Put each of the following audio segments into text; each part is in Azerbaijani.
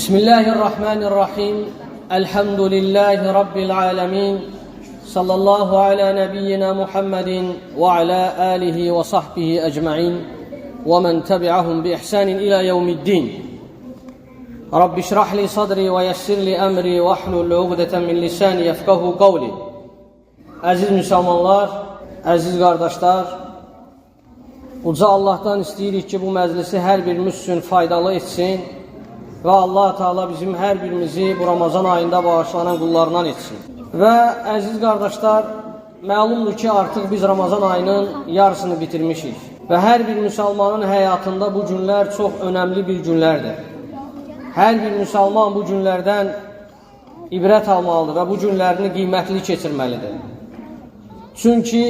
Bismillahirrahmanirrahim. Elhamdülillahi Rabbil alemin. Sallallahu ala nebiyyina Muhammedin ve ala alihi ve sahbihi ecma'in. Ve men tebi'ahum bi ihsanin ila yevmiddin. Rabbi şrah li sadri ve yessir li emri ve ahlul uqdeten min lisani yefkahu qavli. Əziz müsəlmanlar, əziz qardaşlar, uca Allahdan istəyirik ki, bu məclisi hər birimiz üçün faydalı etsin və Allah Teala bizim hər birimizi bu Ramazan ayında bağışlanan qullarından etsin. Və əziz qardaşlar, məlumdur ki, artıq biz Ramazan ayının yarısını bitirmişik və hər bir müsəlmanın həyatında bu günlər çox önəmli bir günlərdir. Hər bir müsəlman bu günlərdən ibrət almalıdır və bu günlərini qiymətli keçirməlidir. Çünki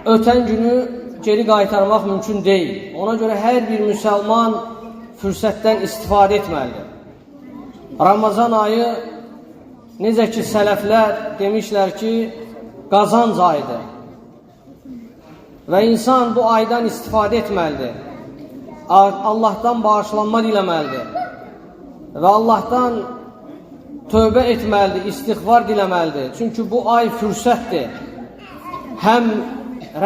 ötən günü geri qaytarmaq mümkün deyil. Ona görə hər bir müsəlman fürsətdən istifadə etməlidir. Ramazan ayı, necə ki sələflər demişlər ki, qazanc ayıdır. Və insan bu aydan istifadə etməlidir. Allahdan bağışlanma diləməlidir. Və Allahdan tövbə etməlidir, istiğfar diləməlidir. Çünki bu ay fürsətdir. Həm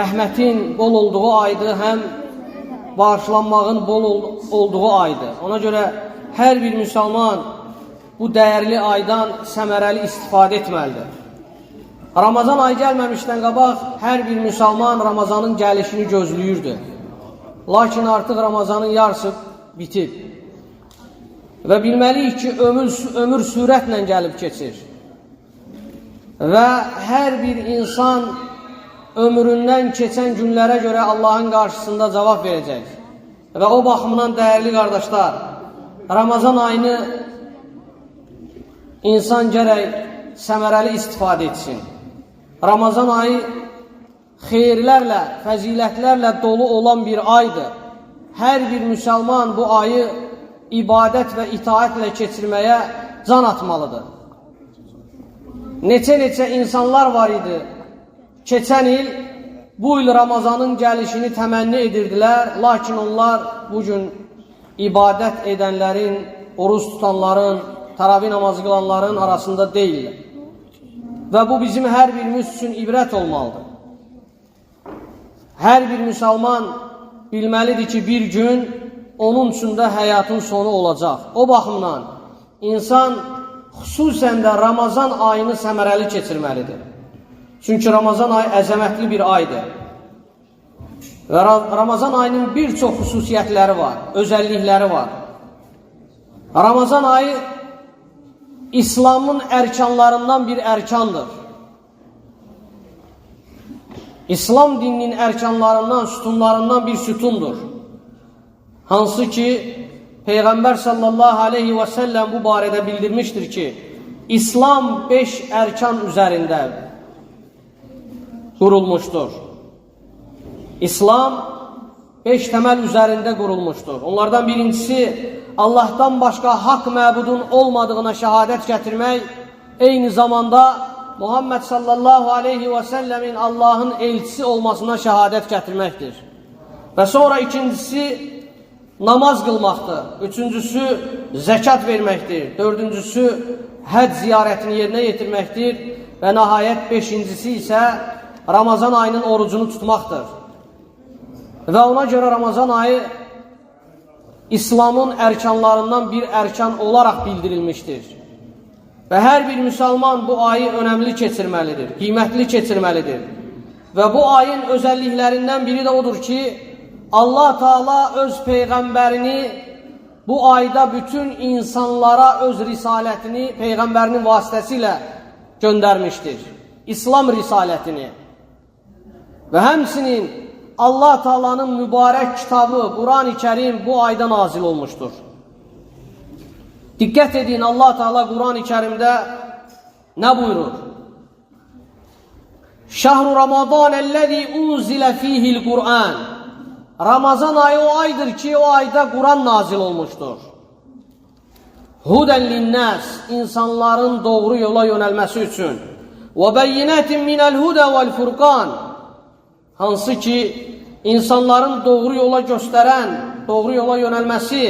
rəhmətin bol olduğu aydır, həm bağışlanmağın bol olduğu aydır. Ona görə hər bir müsəlman bu dəyərli aydan səmərəli istifadə etməlidir. Ramazan ayı gəlməmişdən qabaq hər bir müsəlman Ramazanın gəlişini gözləyirdi. Lakin artıq Ramazanın yarısı bitib. Və bilməliyik ki, ömür sürətlə gəlib keçir. Və hər bir insan ömründən keçən günlərə görə Allahın qarşısında cavab verəcək. Və o baxımdan dəyərli qardaşlar, Ramazan ayını insan gərək səmərəli istifadə etsin. Ramazan ayı xeyirlərlə, fəzilətlərlə dolu olan bir aydır. Hər bir müsəlman bu ayı ibadət və itaətlə keçirməyə can atmalıdır. Neçə insanlar var idi. Keçən il, bu il Ramazanın gəlişini təmənni edirdilər, lakin onlar bugün ibadət edənlərin, oruç tutanların, təravih namazı qılanların arasında deyirlər. Və bu bizim hər birimiz üçün ibrət olmalıdır. Hər bir müsəlman bilməlidir ki, bir gün onun üçün də həyatın sonu olacaq. O baxımdan insan xüsusən də Ramazan ayını səmərəli keçirməlidir. Çünki Ramazan ayı əzəmətli bir aydır. Və Ramazan ayının bir çox xüsusiyyətləri var, özəllikləri var. Ramazan ayı İslamın ərkanlarından bir ərkandır. İslam dininin ərkanlarından, sütunlarından bir sütundur. Hansı ki, Peyğəmbər sallallahu aleyhi və səlləm bu barədə bildirmişdir ki, İslam 5 ərkan üzərində qurulmuşdur. İslam 5 təməl üzərində qurulmuşdur. Onlardan birincisi, Allahdan başqa haqq məbudun olmadığına şəhadət gətirmək, eyni zamanda Muhammed sallallahu aleyhi və səlləmin Allahın elçisi olmasına şəhadət gətirməkdir. Və sonra ikincisi, namaz qılmaqdır. Üçüncüsü, zəkat verməkdir. Dördüncüsü, həcc ziyarətini yerinə yetirməkdir. Və nəhayət beşincisi isə Ramazan ayının orucunu tutmaqdır. Və ona görə Ramazan ayı İslamın ərkanlarından bir ərkan olaraq bildirilmişdir. Və hər bir müsəlman bu ayı önəmli keçirməlidir, qiymətli keçirməlidir. Və bu ayın özəlliklərindən biri də odur ki, Allah Teala öz Peyğəmbərini bu ayda bütün insanlara öz risalətini Peyğəmbərinin vasitəsilə göndərmişdir. İslam risalətini. Və həmsinin Allah Teala'nın mübarək kitabı Quran-ı Kərim bu ayda nazil olmuşdur. Diqqət edin, Allah Teala Quran-ı Kərimdə nə buyurur? Şəhru Ramazan əlləzi unzilə fihil Qur'an. Ramazan ayı o aydır ki, o ayda Quran nazil olmuşdur. Hudən linnəs, insanların doğru yola yönəlməsi üçün. Və bəyyinətin minəl hudə vəl furqan. Hansı ki, insanların doğru yola göstərən, doğru yola yönəlməsi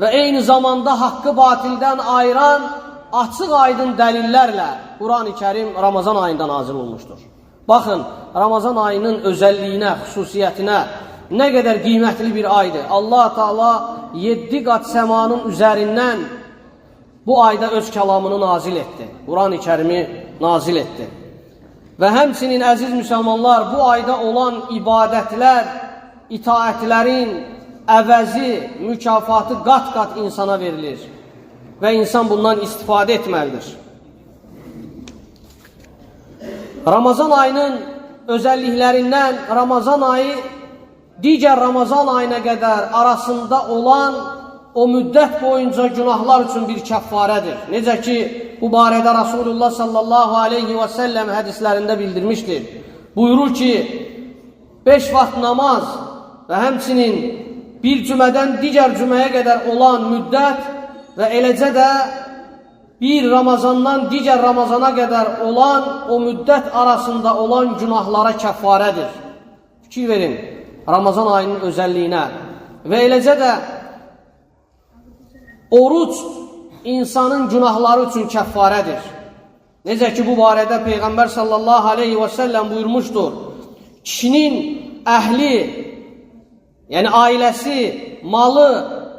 və eyni zamanda haqqı batildən ayıran açıq aydın dəlillərlə Quran-ı Kərim Ramazan ayında nazil olmuşdur. Baxın, Ramazan ayının özəlliyinə, xüsusiyyətinə nə qədər qiymətli bir aydır. Allah Teala 7 qat səmanın üzərindən bu ayda öz kəlamını nazil etdi. Quran-ı Kərimi nazil etdi. Və həmçinin əziz müsəlmanlar, bu ayda olan ibadətlər, itaətlərin əvəzi, mükafatı qat-qat insana verilir. Və insan bundan istifadə etməlidir. Ramazan ayının özəlliklərindən Ramazan ayı digər Ramazan ayına qədər arasında olan o müddət boyunca günahlar üçün bir kəffarədir. Necə ki, bu barədə Rasulullah sallallahu aleyhi və səlləm hədislərində bildirmişdir. Buyurur ki, 5 vaxt namaz və həmçinin bir cümədən digər cüməyə qədər olan müddət və eləcə də bir Ramazandan digər Ramazana qədər olan o müddət arasında olan günahlara kəffarədir. Fikir verin Ramazan ayının özəlliyinə. Və eləcə də oruc insanın günahları üçün kəffarədir. Necə ki, bu barədə Peyğəmbər sallallahu aleyhi və səlləm buyurmuşdur. Kişinin əhli, yəni ailəsi, malı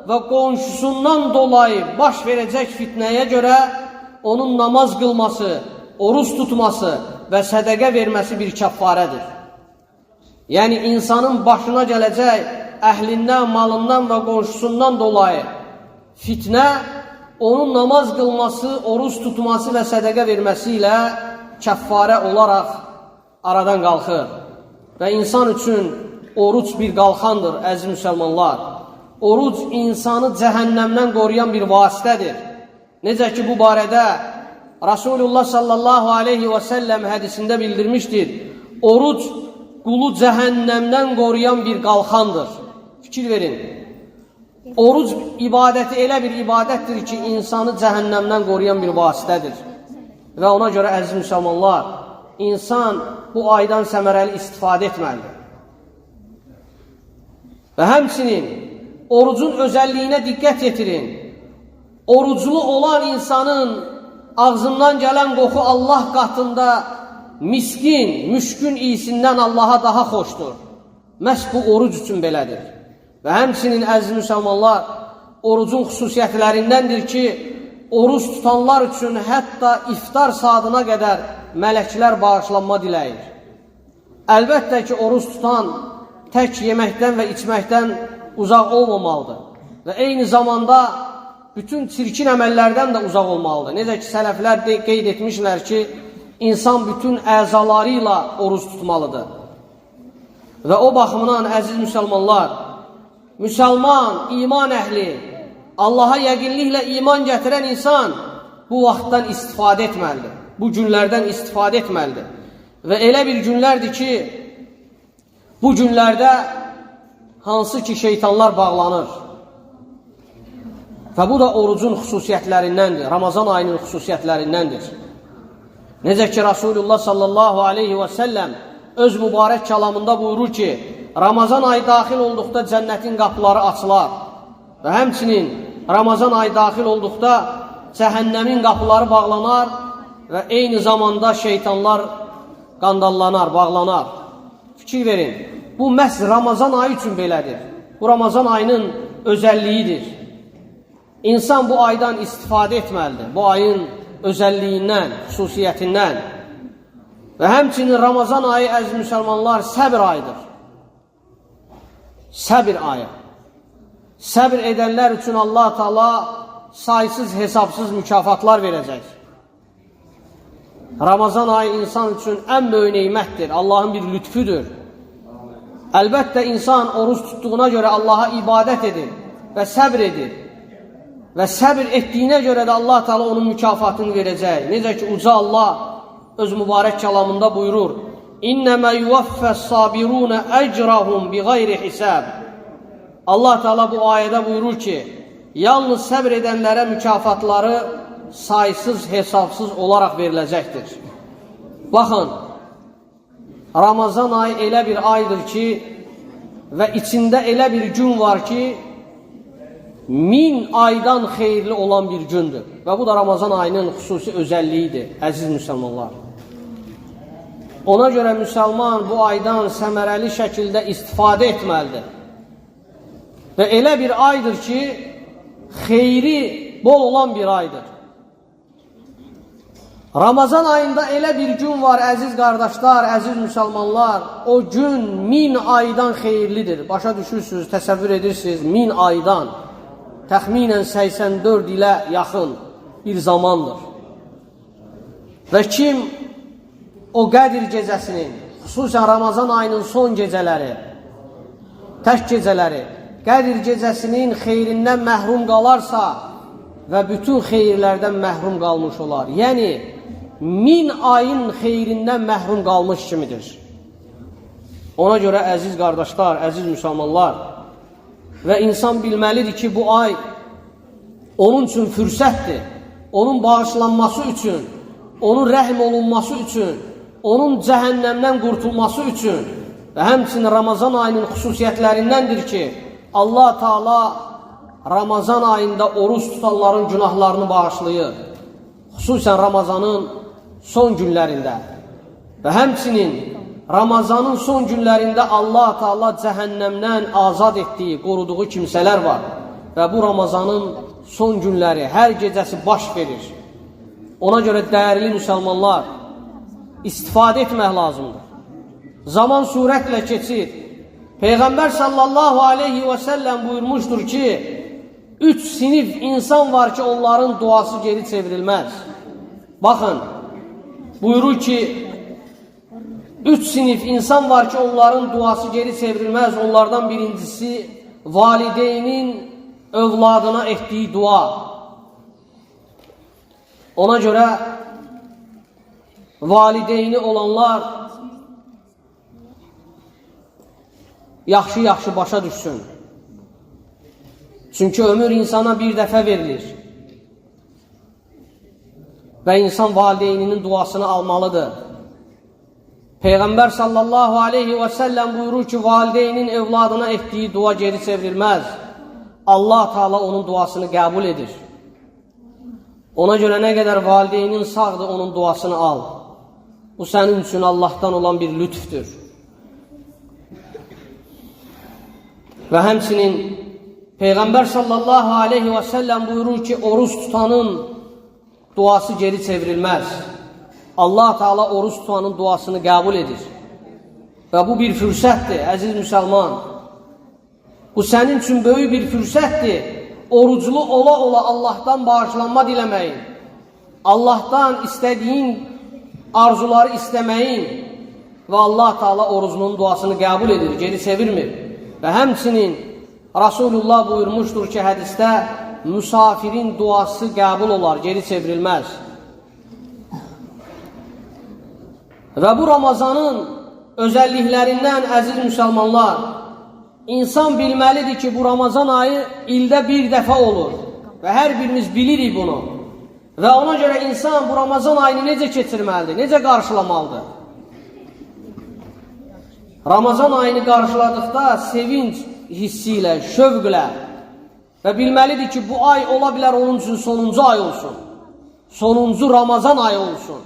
və qonşusundan dolayı baş verəcək fitnəyə görə onun namaz qılması, oruç tutması və sədəqə verməsi bir kəffarədir. Yəni, insanın başına gələcək əhlindən, malından və qonşusundan dolayı fitnə, onun namaz qılması, oruç tutması və sədəqə verməsi ilə kəffarə olaraq aradan qalxır. Və insan üçün oruc bir qalxandır, əziz müsəlmanlar. Oruc insanı cəhənnəmdən qoruyan bir vasitədir. Necə ki, bu barədə Rasulullah sallallahu aleyhi və səlləm hədisində bildirmişdir. Oruc qulu cəhənnəmdən qoruyan bir qalxandır. Fikir verin. Oruc ibadəti elə bir ibadətdir ki, insanı cəhənnəmdən qoruyan bir vasitədir. Və ona görə, əziz müsəlmanlar, insan bu aydan səmərəli istifadə etməlidir. Və həmçinin orucun özəlliyinə diqqət yetirin. Oruclu olan insanın ağzından gələn qoxu Allah qatında miskin, müşkün iyisindən Allaha daha xoşdur. Məhz bu oruc üçün belədir. Və həmçinin əziz müsəlmanlar, orucun xüsusiyyətlərindəndir ki, oruc tutanlar üçün hətta iftar saatına qədər mələklər bağışlanma diləyir. Əlbəttə ki, oruc tutan tək yeməkdən və içməkdən uzaq olmamalıdır. Və eyni zamanda bütün çirkin əməllərdən də uzaq olmalıdır. Necə ki, sələflər qeyd etmişlər ki, insan bütün əzaları ilə oruc tutmalıdır. Və o baxımdan, əziz müsəlmanlar, müsəlman, iman əhli, Allaha yəqinliklə iman gətirən insan bu vaxtdan istifadə etməlidir. Bu günlərdən istifadə etməlidir. Və elə bir günlərdir ki, bu günlərdə hansı ki şeytanlar bağlanır. Və bu da orucun xüsusiyyətlərindəndir, Ramazan ayının xüsusiyyətlərindəndir. Necə ki, Rasulullah sallallahu aleyhi və səlləm öz mübarək kəlamında buyurur ki, Ramazan ayı daxil olduqda cənnətin qapıları açılar və həmçinin Ramazan ayı daxil olduqda cəhənnəmin qapıları bağlanar və eyni zamanda şeytanlar qandallanar, bağlanar. Fikir verin, bu məhz Ramazan ayı üçün belədir. Bu Ramazan ayının özəlliyidir. İnsan bu aydan istifadə etməlidir, bu ayın özəlliyindən, xüsusiyyətindən. Və həmçinin Ramazan ayı, əziz müsəlmanlar, səbr ayıdır. Səbr ayı. Səbr edənlər üçün Allah Teala saysız, hesabsız mükafatlar verəcək. Ramazan ayı insan üçün ən böyük neymətdir, Allahın bir lütfüdür. Əlbəttə, insan oruç tutduğuna görə Allaha ibadət edir və səbr edir. Və səbr etdiyinə görə də Allah Teala onun mükafatını verəcək. Necə ki, uca Allah öz mübarək kəlamında buyurur, İnnəmə yuvaffəs-sabirunə əcrahum bi qayri hisab. Allah Teala bu ayədə buyurur ki, yalnız səbr edənlərə mükafatları saysız, hesabsız olaraq veriləcəkdir. Baxın, Ramazan ayı elə bir aydır ki, və içində elə bir gün var ki, 1000 aydan xeyirli olan bir gündür. Və bu da Ramazan ayının xüsusi özəlliyidir, əziz müsəlmanlar. Ona görə müsəlman bu aydan səmərəli şəkildə istifadə etməlidir. Və elə bir aydır ki, xeyri bol olan bir aydır. Ramazan ayında elə bir gün var, əziz qardaşlar, əziz müsəlmanlar, o gün 1000 aydan xeyirlidir. Başa düşürsünüz, təsəvvür edirsiniz, 1000 aydan, təxminən 84 ilə yaxın bir zamandır. Və kim o Qədir gecəsinin, xüsusən Ramazan ayının son gecələri, tək gecələri, Qədir gecəsinin xeyrindən məhrum qalarsa və bütün xeyirlərdən məhrum qalmış olar. Yəni, 1000 ayın xeyrindən məhrum qalmış kimidir. Ona görə əziz qardaşlar, əziz müsəlmanlar və insan bilməlidir ki, bu ay onun üçün fürsətdir, onun bağışlanması üçün, onun rəhm olunması üçün, onun cəhənnəmdən qurtulması üçün və həmçinin Ramazan ayının xüsusiyyətlərindəndir ki, Allah Teala Ramazan ayında oruç tutanların günahlarını bağışlayır. Xüsusən Ramazanın son günlərində və həmçinin Ramazanın son günlərində Allah Teala cəhənnəmdən azad etdiyi, qoruduğu kimsələr var və bu Ramazanın son günləri, hər gecəsi baş verir. Ona görə dəyərli müsəlmanlar, istifadə etmək lazımdır. Zaman sürətlə keçir. Peyğəmbər sallallahu aleyhi və səlləm buyurmuşdur ki, 3 sinif insan var ki, onların duası geri çevrilməz. Baxın, buyurur ki, 3 sinif insan var ki, onların duası geri çevrilməz. Onlardan birincisi, valideynin övladına etdiyi dua. Ona görə valideyni olanlar yaxşı-yaxşı başa düşsün. Çünki ömür insana bir dəfə verilir. Və insan valideyninin duasını almalıdır. Peyğəmbər sallallahu aleyhi və səlləm buyurur ki, valideynin evladına etdiyi dua geri çevrilməz. Allah Teala onun duasını qəbul edir. Ona görə nə qədər valideynin sağdır, onun duasını al. Bu sənin üçün Allahdan olan bir lütfdür. Və həmçinin Peyğəmbər sallallahu aleyhi və səlləm buyurur ki, oruç tutanın duası geri çevrilməz. Allah Teala oruç tutanın duasını qəbul edir. Və bu bir fürsətdir, əziz müsəlman. Bu sənin üçün böyük bir fürsətdir. Oruclu ola-ola Allahdan bağışlanma diləməyin. Allahdan istədiyin arzuları istəməyin. Və Allah Teala orucunun duasını qəbul edir, geri çevirmir. Və həmçinin Rasulullah buyurmuşdur ki, hədisdə müsafirin duası qəbul olar, geri çevrilməz. Və bu Ramazanın özəlliklərindən, əziz müsəlmanlar, insan bilməlidir ki, bu Ramazan ayı ildə bir dəfə olur və hər birimiz bilirik bunu. Və ona görə insan bu Ramazan ayını necə keçirməlidir, necə qarşılamalıdır? Ramazan ayını qarşıladıqda sevinç hissi ilə, şövqlə və bilməlidir ki, bu ay ola bilər onun üçün sonuncu ay olsun, sonuncu Ramazan ayı olsun.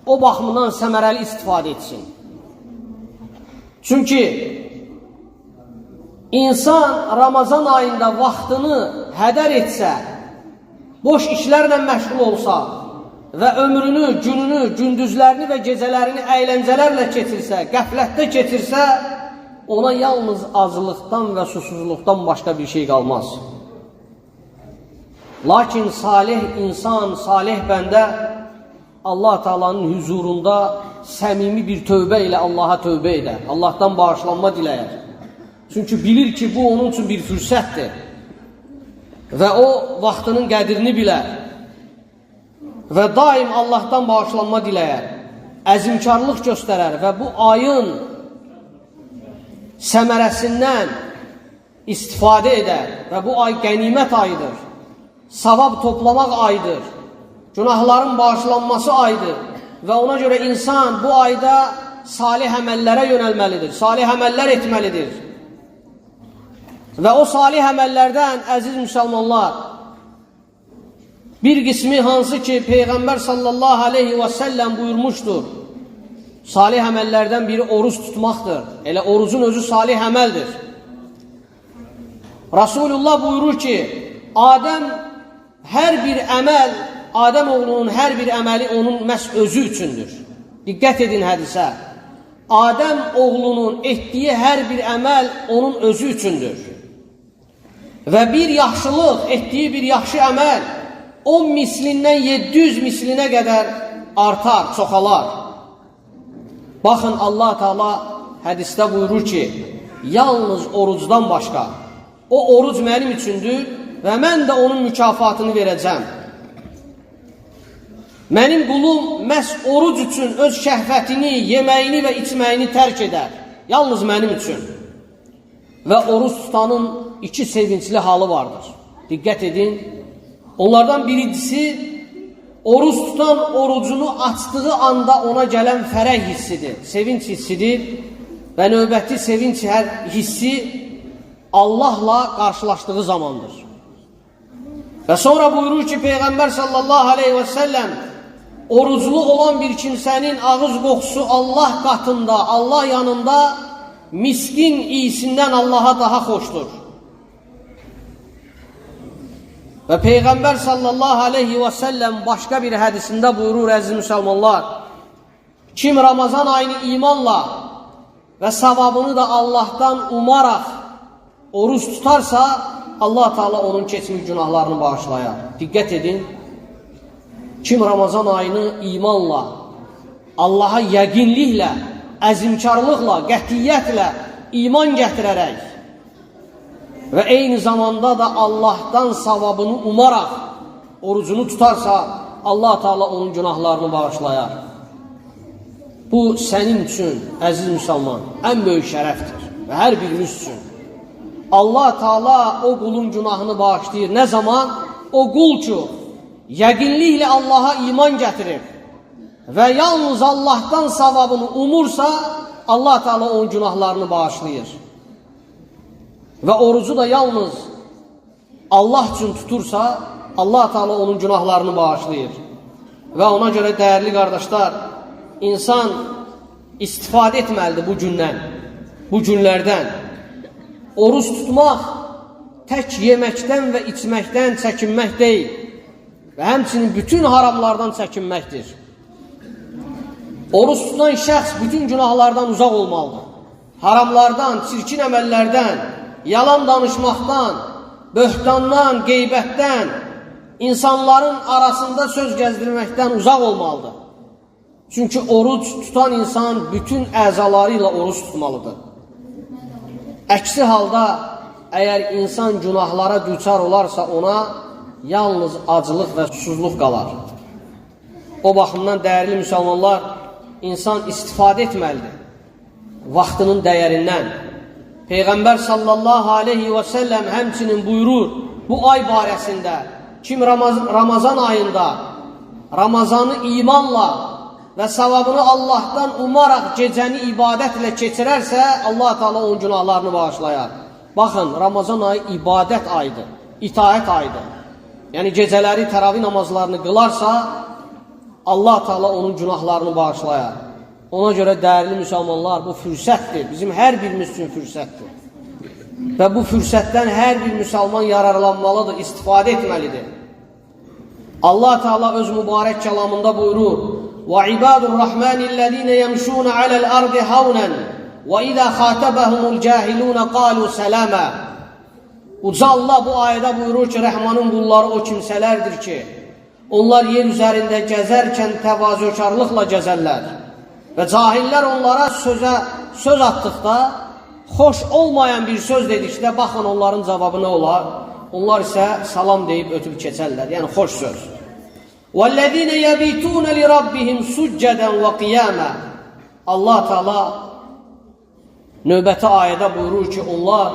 O baxımdan səmərəli istifadə etsin. Çünki insan Ramazan ayında vaxtını hədər etsə, boş işlərlə məşğul olsa və ömrünü, gününü, gündüzlərini və gecələrini əyləncələrlə keçirsə, qəflətdə keçirsə, ona yalnız acılıqdan və susuzluqdan başqa bir şey qalmaz. Lakin salih insan, salih bəndə Allah Teala'nın huzurunda səmimi bir tövbə ilə Allaha tövbə edər, Allahdan bağışlanma diləyər. Çünki bilir ki, bu onun üçün bir fürsətdir və o vaxtının qədrini bilər və daim Allahdan bağışlanma diləyər, əzimkarlıq göstərər və bu ayın səmərəsindən istifadə edər və bu ay qənimət ayıdır, savab toplamaq ayıdır, günahların bağışlanması ayıdır və ona görə insan bu ayda salih əməllərə yönəlməlidir, salih əməllər etməlidir. Və o salih əməllərdən, əziz müsəlmanlar, bir qismi hansı ki, Peyğəmbər sallallahu aleyhi və səlləm buyurmuşdur, salih əməllərdən biri oruç tutmaqdır. Elə orucun özü salih əməldir. Rasulullah buyurur ki, Adəm oğlunun hər bir əməli onun məhz özü üçündür. Diqqət edin hədisə. Adəm oğlunun etdiyi hər bir əməl onun özü üçündür. Və bir yaxşılıq, etdiyi bir yaxşı əməl 10 mislindən 700 mislinə qədər artar, çoxalar. Baxın, Allah Teala hədisdə buyurur ki, yalnız orucdan başqa, o oruc mənim üçündür və mən də onun mükafatını verəcəm. Mənim qulum məhz oruc üçün öz şəhvətini, yeməyini və içməyini tərk edər. Yalnız mənim üçün. Və oruc tutanın 2 sevincli halı vardır. Diqqət edin. Onlardan birincisi, oruc tutan orucunu açdığı anda ona gələn fərəh hissidir, sevinç hissidir və növbəti sevinç hissi Allahla qarşılaşdığı zamandır. Və sonra buyurur ki, Peyğəmbər sallallahu aleyhi və səlləm, oruclu olan bir kimsənin ağız qoxusu Allah qatında, Allah yanında miskin iyisindən Allaha daha xoşdur. Və Peyğəmbər sallallahu aleyhi və səlləm başqa bir hədisində buyurur, əziz müsəlmanlar, kim Ramazan ayını imanla və savabını da Allahdan umaraq oruç tutarsa, Allah Teala onun keçmiş günahlarını bağışlayar. Diqqət edin, kim Ramazan ayını imanla, Allaha yəqinliklə, əzimkarlıqla, qətiyyətlə iman gətirərək və eyni zamanda da Allahdan savabını umaraq orucunu tutarsa, Allah Teala onun günahlarını bağışlayar. Bu sənin üçün, əziz müsəlman, ən böyük şərəfdir və hər birimiz üçün. Allah Teala o qulun günahını bağışlayır. Nə zaman? O qul ki, yəqinliklə Allaha iman gətirir və yalnız Allahdan savabını umursa, Allah Teala onun günahlarını bağışlayır. Və orucu da yalnız Allah üçün tutursa, Allah Teala onun günahlarını bağışlayır. Və ona görə dəyərli qardaşlar, insan istifadə etməlidir bu gündən, bu günlərdən. Oruç tutmaq tək yeməkdən və içməkdən çəkinmək deyil və həmçinin bütün haramlardan çəkinməkdir. Oruç tutan şəxs bütün günahlardan uzaq olmalıdır. Haramlardan, çirkin əməllərdən, yalan danışmaqdan, böhtandan, qeybətdən, insanların arasında söz gəzdirməkdən uzaq olmalıdır. Çünki oruç tutan insan bütün əzaları ilə oruç tutmalıdır. Əksi halda, əgər insan günahlara düçar olarsa, ona yalnız acılıq və susuzluq qalar. O baxımdan, dəyərli müsəlmanlar, insan istifadə etməlidir vaxtının dəyərindən. Peyğəmbər sallallahu aleyhi və səlləm həmçinin buyurur, bu ay barəsində, kim Ramazan ayında Ramazanı imanla və savabını Allahdan umaraq gecəni ibadətlə keçirərsə, Allah Teala onun günahlarını bağışlayar. Baxın, Ramazan ayı ibadət ayıdır, itaət ayıdır. Yəni gecələri təravih namazlarını qılarsa, Allah Teala onun günahlarını bağışlayar. Ona görə dəyərli müsəlmanlar, bu fürsətdir, bizim hər birimiz üçün fürsətdir. Və bu fürsətdən hər bir müsəlman yararlanmalıdır, istifadə etməlidir. Allah Teala öz mübarək kəlamında buyurur, وَعِبَادُ الرَّحْمَنِ الَّذ۪ينَ يَمْشُونَ عَلَى الْأَرْضِ هَوْنًا وَإِذَا خَاتَبَهُمُ الْجَاهِلُونَ قَالُوا سَلَامًا. Uca Allah bu ayədə buyurur ki, Rəhmanın qulları o kimsələrdir ki, onlar yer üzərində gəzərkən təvazökarlıqla gəzərlər. Və cahillər onlara söz atdıqda, xoş olmayan bir söz dedikdə, baxın onların cavabı nə olar? Onlar isə salam deyib ötüb keçərlər, yəni xoş söz. وَالَّذ۪ينَ يَبِيتُونَ لِرَبِّهِمْ سُجَّدًا وَقِيَامًا. Allah Teala növbəti ayədə buyurur ki, onlar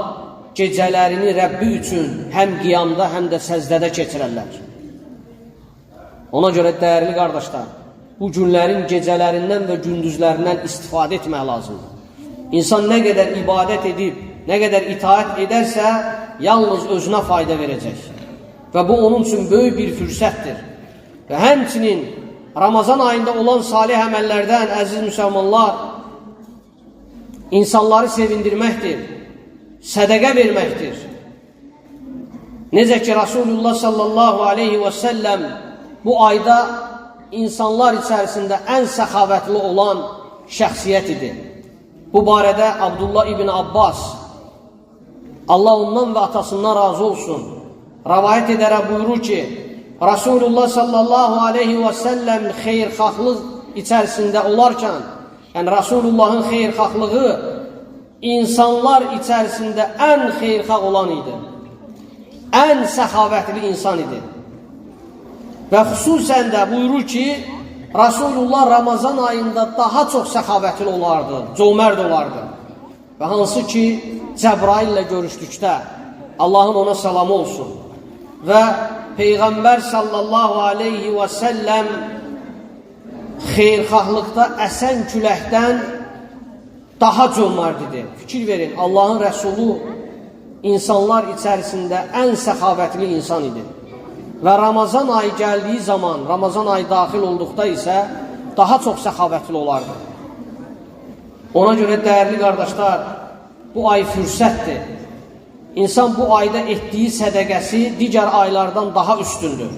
gecələrini Rəbbi üçün həm qiyamda, həm də səzdədə keçirərlər. Ona görə dəyərli qardaşlar, bu günlərin gecələrindən və gündüzlərindən istifadə etmək lazımdır. İnsan nə qədər ibadət edib, nə qədər itaət edərsə, yalnız özünə fayda verəcək. Və bu onun üçün böyük bir fürsətdir. Və həmçinin Ramazan ayında olan salih əməllərdən, əziz müsəlmanlar, insanları sevindirməkdir, sədəqə verməkdir. Necə ki, Rasulullah sallallahu aleyhi və səlləm bu ayda insanlar içərisində ən səxavətli olan şəxsiyyət idi. Bu barədə Abdullah ibn Abbas, Allah ondan və atasından razı olsun, rəvayət edərək buyurur ki, Rasulullah sallallahu aleyhi və səlləm xeyrxahlıq içərisində olarkən, yəni Rasulullahın xeyrxahlığı insanlar içərisində ən xeyrxah olan idi. Ən səxavətli insan idi. Və xüsusən də buyurur ki, Rasulullah Ramazan ayında daha çox səxavətli olardı, cömərd olardı. Və hansı ki, Cəbrail ilə görüşdükdə Allahın ona salamı olsun. Və Peyğəmbər sallallahu aleyhi və səlləm xeyrxahlıqda əsən küləkdən daha cömərdidir. Fikir verin, Allahın Rəsulu insanlar içərisində ən səxavətli insan idi. Və Ramazan ayı gəldiyi zaman, Ramazan ayı daxil olduqda isə daha çox səxavətli olardı. Ona görə dəyərli qardaşlar, bu ay fürsətdir. İnsan bu ayda etdiyi sədəqəsi digər aylardan daha üstündür.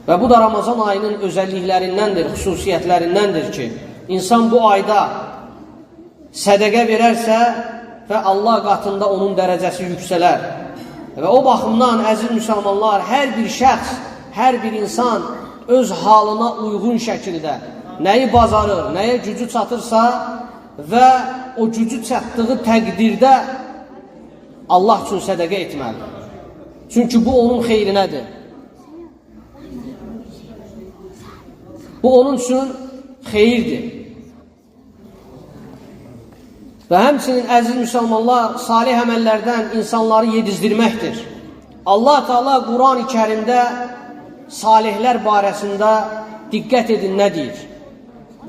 Və bu da Ramazan ayının özəlliklərindəndir, xüsusiyyətlərindəndir ki, insan bu ayda sədəqə verərsə və Allah qatında onun dərəcəsi yüksələr. Və o baxımdan, əziz müsəlmanlar, hər bir şəxs, hər bir insan öz halına uyğun şəkildə nəyi bacarır, nəyə gücü çatırsa və o gücü çatdığı təqdirdə Allah üçün sədəqə etməlidir. Çünki bu onun xeyrinədir. Bu onun üçün xeyirdir. Və həmçinin, əziz müsəlmanlar, salih əməllərdən insanları yedizdirməkdir. Allah Teala Quran-ı Kərimdə salihlər barəsində diqqət edin nə deyir?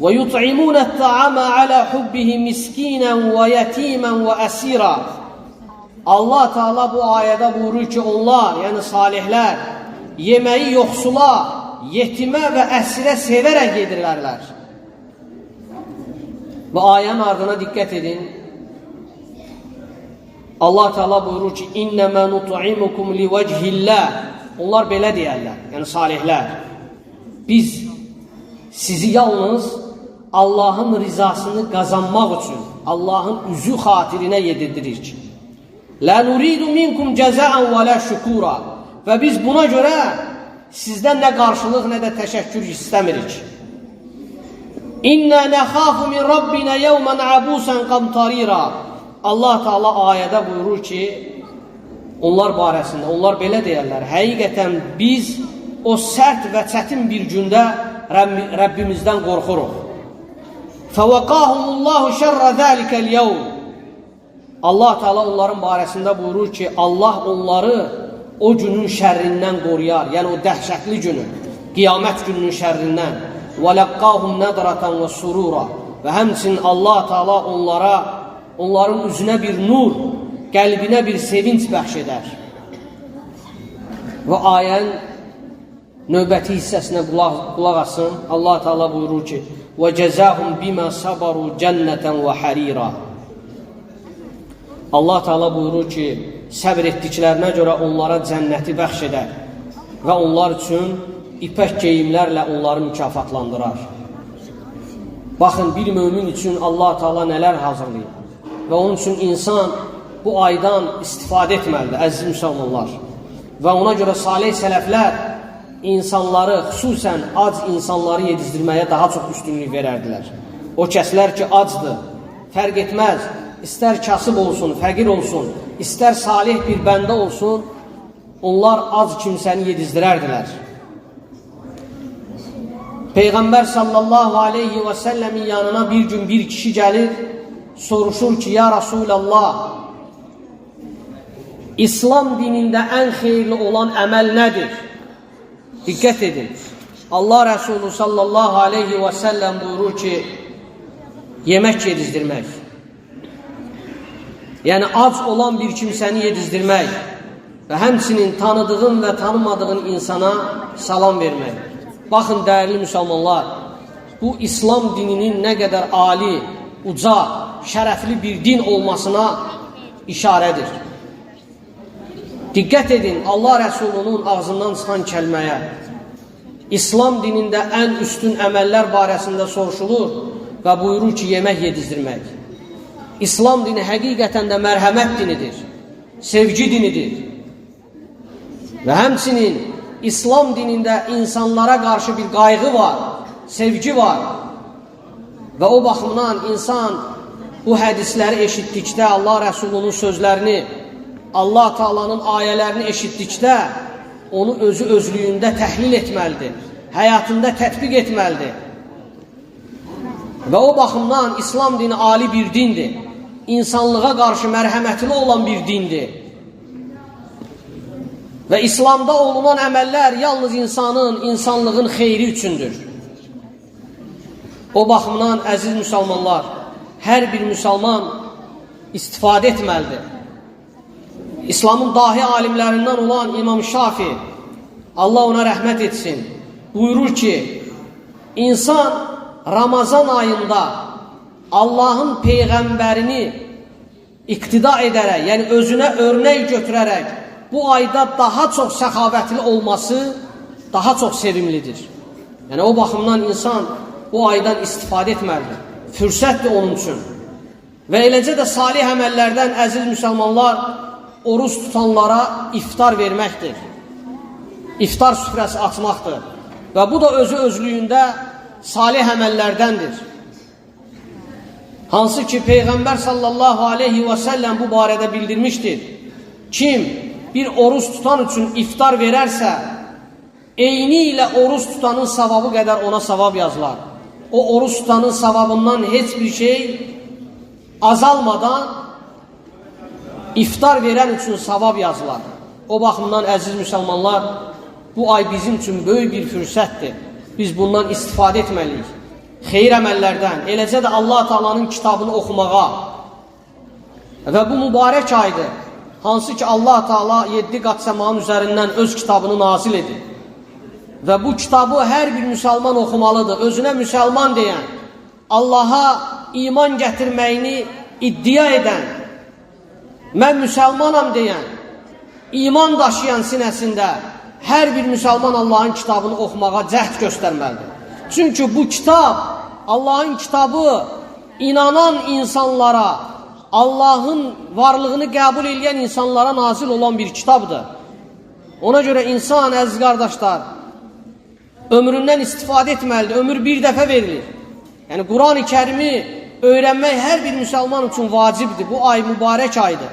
وَيُطْعِمُونَ الطَّعَامَ عَلَى حُبِّهِ مِسْكِينًا وَيَتِيمًا وَأَسِيرًا. Allah Teala bu ayədə buyurur ki, onlar, yəni salihlər, yeməyi yoxsula, yetimə və əsirə sevərək yedirlərlər. Və ayənin ardına diqqət edin. Allah Teala buyurur ki, İnnəmə nut'imukum livəcihillah. Onlar belə deyərlər, yəni salihlər. Biz sizi yalnız Allahın rizasını qazanmaq üçün, Allahın üzü xatirinə yedirdirik. Lə nuridu minkum cəzəən və lə şükura. Və biz buna görə sizdən nə qarşılıq, nə də təşəkkür istəmirik. İnnə nəxafu min Rabbinə yevmən əbusən qamtarira. Allah Teala ayədə buyurur ki, onlar barəsində, onlar belə deyərlər, həqiqətən biz o sərt və çətin bir gündə Rəbbimizdən qorxuruq. Fəvəqahumullahu şərrə zəlikəl yevm. Allah Teala onların barəsində buyurur ki, Allah onları o günün şərrindən qoruyar, yəni o dəhşətli günü, qiyamət gününün şərrindən. وَلَقَّاهُمْ نَدْرَةً وَسُرُورًا. Və həmçinin Allah Teala onların üzünə bir nur, qəlbinə bir sevinç bəxş edər. Və ayənin növbəti hissəsinə qulaq asın. Allah Teala buyurur ki, وَجَزَاهُمْ بِمَا صَبَرُوا جَنَّةً وَحَرِيرًا. Allah Teala buyurur ki, səbr etdiklərinə görə onlara cənnəti bəxş edər və onlar üçün ipək geyimlərlə onları mükafatlandırar. Baxın, bir mömin üçün Allah Teala nələr hazırlayır və onun üçün insan bu aydan istifadə etməlidir, əziz müsəlmanlar. Və ona görə salih sələflər insanları, xüsusən ac insanları yedizdirməyə daha çox üstünlük verərdilər. O kəslər ki, acdır, fərq etməz, istər kasıb olsun, fəqir olsun, istər salih bir bəndə olsun, onlar ac kimsəni yedizdirərdilər. Peyğəmbər sallallahu aleyhi və səlləmin yanına bir gün bir kişi gəlir, soruşur ki, ya Rasulallah, İslam dinində ən xeyirli olan əməl nədir? Diqqət edin. Allah Rəsulü sallallahu aleyhi və səlləm buyurur ki, yemək yedizdirmək. Yəni ac olan bir kimsəni yedizdirmək və həmçinin tanıdığın və tanımadığın insana salam vermək. Baxın, dəyərli müsəlmanlar, bu İslam dininin nə qədər ali, uca, şərəfli bir din olmasına işarədir. Diqqət edin, Allah Rəsulunun ağzından çıxan kəlməyə. İslam dinində ən üstün əməllər barəsində soruşulur və buyurur ki, yemək yedizdirmək. İslam dini həqiqətən də mərhəmət dinidir, sevgi dinidir. Və həmçinin İslam dinində insanlara qarşı bir qayğı var, sevgi var. Və o baxımdan insan bu hədisləri eşitdikdə, Allah Rəsulunun sözlərini, Allah Taala'nın ayələrini eşitdikdə, onu özü özlüyündə təhlil etməlidir, həyatında tətbiq etməlidir. Və o baxımdan İslam dini ali bir dindir, insanlığa qarşı mərhəmətli olan bir dindir. Və İslamda olunan əməllər yalnız insanlığın xeyri üçündür. O baxımdan, əziz müsəlmanlar, hər bir müsəlman istifadə etməlidir. İslamın dahi alimlərindən olan İmam Şafi, Allah ona rəhmət etsin, buyurur ki, insan Ramazan ayında Allahın Peyğəmbərini iqtida edərək, yəni özünə örnək götürərək, bu ayda daha çox səxavətli olması daha çox sevimlidir. Yəni o baxımdan insan bu aydan istifadə etməlidir. Fürsətdir onun üçün. Və eləcə də salih əməllərdən, əziz müsəlmanlar, oruç tutanlara iftar verməkdir. İftar süfrəsi açmaqdır. Və bu da özü özlüyündə salih əməllərdəndir. Hansı ki, Peyğəmbər sallallahu aleyhi və səlləm bu barədə bildirmişdir. Kim bir oruç tutan üçün iftar verərsə, eyni ilə oruç tutanın savabı qədər ona savab yazılar. O oruç tutanın savabından heç bir şey azalmadan iftar verən üçün savab yazılar. O baxımdan, əziz müsəlmanlar, bu ay bizim üçün böyük bir fürsətdir. Biz bundan istifadə etməliyik. Xeyir əməllərdən, eləcə də Allah Taala'nın kitabını oxumağa. Və bu mübarək aydır. Hansı ki, Allah Taala 7 qat səmanın üzərindən öz kitabını nazil edir. Və bu kitabı hər bir müsəlman oxumalıdır. Özünə müsəlman deyən, Allaha iman gətirməyini iddia edən, mən müsəlmanam deyən, iman daşıyan sinəsində hər bir müsəlman Allahın kitabını oxumağa cəhd göstərməlidir. Çünki bu kitab, Allahın kitabı inanan insanlara, Allahın varlığını qəbul edən insanlara nazil olan bir kitabdır. Ona görə insan, əziz qardaşlar, ömründən istifadə etməlidir. Ömür bir dəfə verilir. Yəni, Quran-ı Kərimi öyrənmək hər bir müsəlman üçün vacibdir. Bu ay mübarək aydır.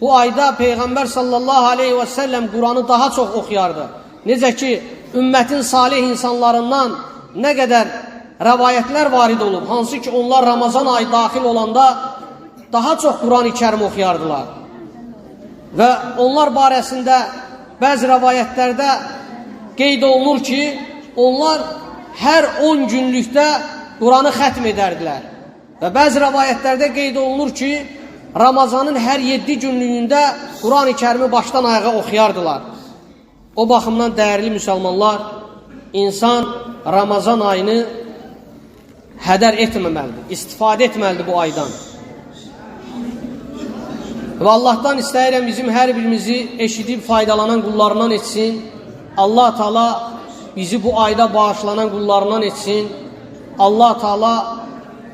Bu ayda Peyğəmbər sallallahu aleyhi və səlləm Quranı daha çox oxuyardı. Necə ki, ümmətin salih insanlarından nə qədər rəvayətlər varid olub, hansı ki, onlar Ramazan ayı daxil olanda daha çox Quran-ı Kərim oxuyardılar. Və onlar barəsində bəzi rəvayətlərdə qeyd olunur ki, onlar hər 10 günlükdə Quranı xətm edərdilər. Və bəzi rəvayətlərdə qeyd olunur ki, Ramazanın hər 7 günlüyündə Quran-ı Kərimi başdan ayağa oxuyardılar. O baxımdan, dəyərli müsəlmanlar, insan Ramazan ayını hədər etməməlidir, istifadə etməlidir bu aydan. Və Allahdan istəyirəm bizim hər birimizi eşidib faydalanan qullarından etsin. Allah Taala bizi bu ayda bağışlanan qullarından etsin. Allah Taala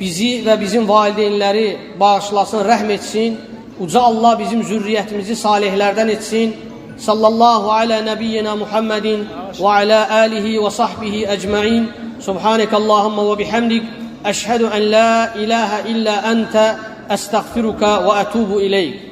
bizi və bizim valideynləri bağışlasın, rəhm etsin. Uca Allah bizim zürriyyətimizi salihlərdən etsin. Sallallahu alə nəbiyyina Muhammedin və alə alihi və sahbihi əcməin. Subhanəkəllahumma və bihamdik. Əşhədu ən la ilahə illə əntə əstəğfiruka və ətubu ileyk.